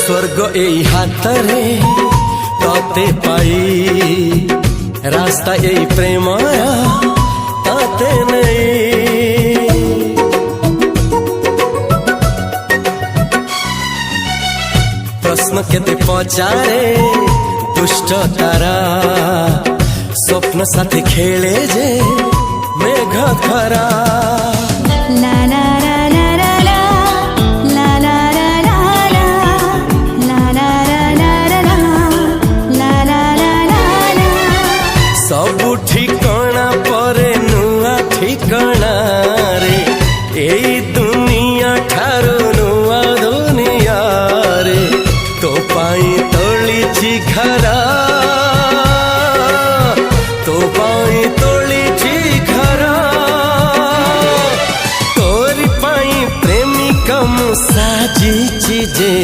स्वर्ग एई हातरे तते पाई रास्ता एई प्रेमया ताते नहीं। प्रश्न केते पचारे दुष्ट तारा स्वप्न साथी खेले जे मेघ खरा। ला ला ला ला ला ला ला ला ला ला ला ला ला ला। सबु ठिकाना परे नुआ ठिकाना रे एई दुनिया ठारू नुआ दुनिया रे। तो पाई तोलिछि घरा तो पाई तोलिछि घरा तोरी पाई प्रेमिका मु साजिछि जे।